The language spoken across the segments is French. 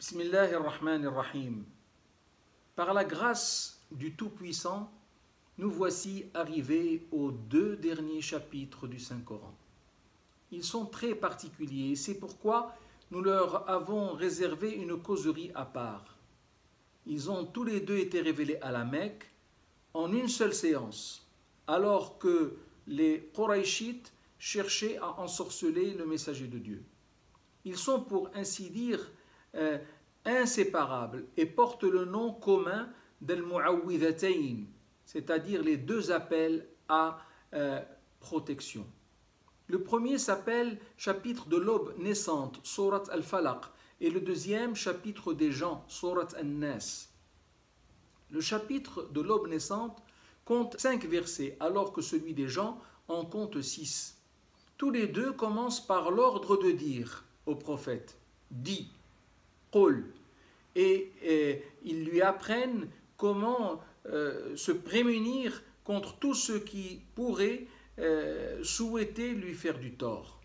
Bismillahirrahmanirrahim. Par la grâce du Tout-Puissant, nous voici arrivés aux deux derniers chapitres du Saint-Coran. Ils sont très particuliers et c'est pourquoi nous leur avons réservé une causerie à part. Ils ont tous les deux été révélés à la Mecque en une seule séance, alors que les Qurayshites cherchaient à ensorceler le messager de Dieu. Ils sont pour ainsi dire inséparables et portent le nom commun d'Al-Mu'awwidhatayn, c'est-à-dire les deux appels à protection. Le premier s'appelle chapitre de l'aube naissante, Surat Al-Falaq, et le deuxième chapitre des gens, Surat An-Nas. Le chapitre de l'aube naissante compte 5 versets, alors que celui des gens en compte 6. Tous les deux commencent par l'ordre de dire au prophète, dis, qul, et ils lui apprennent comment se prémunir contre tout ce qui pourrait souhaiter lui faire du tort.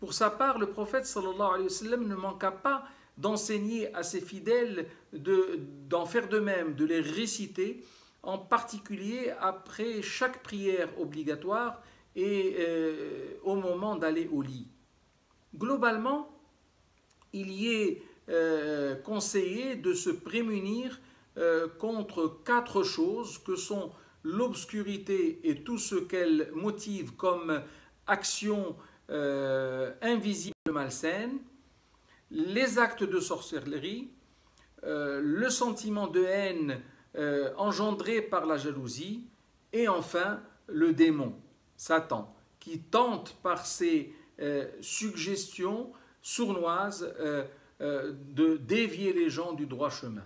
Pour sa part, le prophète sallallahu alayhi wa sallam ne manqua pas d'enseigner à ses fidèles d'en faire de même, de les réciter, en particulier après chaque prière obligatoire et au moment d'aller au lit. Globalement, il y est conseillé de se prémunir contre 4 choses que sont l'obscurité et tout ce qu'elle motive comme action invisible malsaine, les actes de sorcellerie, le sentiment de haine engendré par la jalousie et enfin le démon, Satan, qui tente par ses suggestions sournoises de dévier les gens du droit chemin.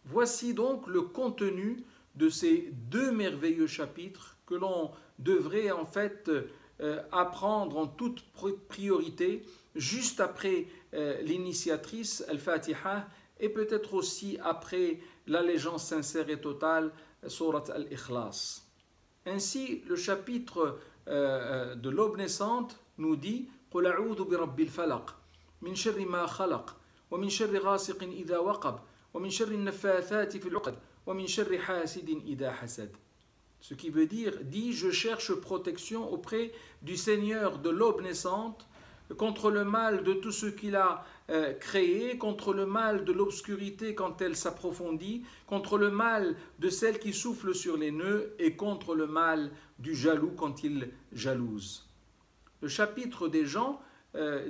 Voici donc le contenu de ces 2 merveilleux chapitres que l'on devrait en fait apprendre en toute priorité juste après l'initiatrice Al-Fatiha et peut-être aussi après l'allégeance sincère et totale Surat Al-Ikhlas. Ainsi, le chapitre de l'aube naissante nous dit قُلْ أَعُوذُ بِرَبِّ الْفَلَقِ مِنْ شَرِّ مَا خَلَقَ وَمِنْ شَرِّ غَاسِقٍ إِذَا وَقَبَ وَمِنْ شَرِّ النَّفَّاثَاتِ فِي الْعُقَدِ وَمِنْ شَرِّ حَاسِدٍ إِذَا حَسَدَ. Ce qui veut dire, dit, je cherche protection auprès du Seigneur de l'aube naissante contre le mal de tout ce qu'il a créé, contre le mal de l'obscurité quand elle s'approfondit, contre le mal de celle qui souffle sur les nœuds et contre le mal du jaloux quand il jalouse. Le chapitre des gens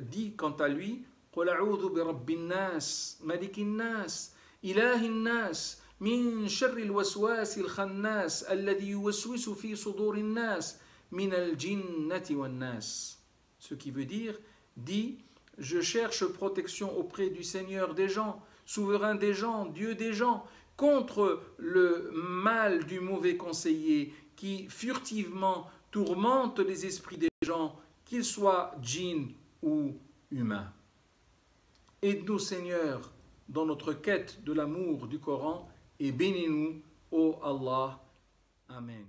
dit quant à lui قُلْ أَعُوذُ بِرَبِّ النَّاسِ مَلِكِ النَّاسِ إِلَهِ النَّاسِ من شر الوسواس الخناس الذي يوسوس في صدور الناس من الجنة والناس. Ce qui veut dire, dit, je cherche protection auprès du Seigneur des gens, souverain des gens, Dieu des gens, contre le mal du mauvais conseiller qui furtivement tourmente les esprits des gens, qu'ils soient djinns ou humains. Aide-nous, Seigneur, dans notre quête de l'amour du Coran, et bénis-nous, ô Allah. Amen.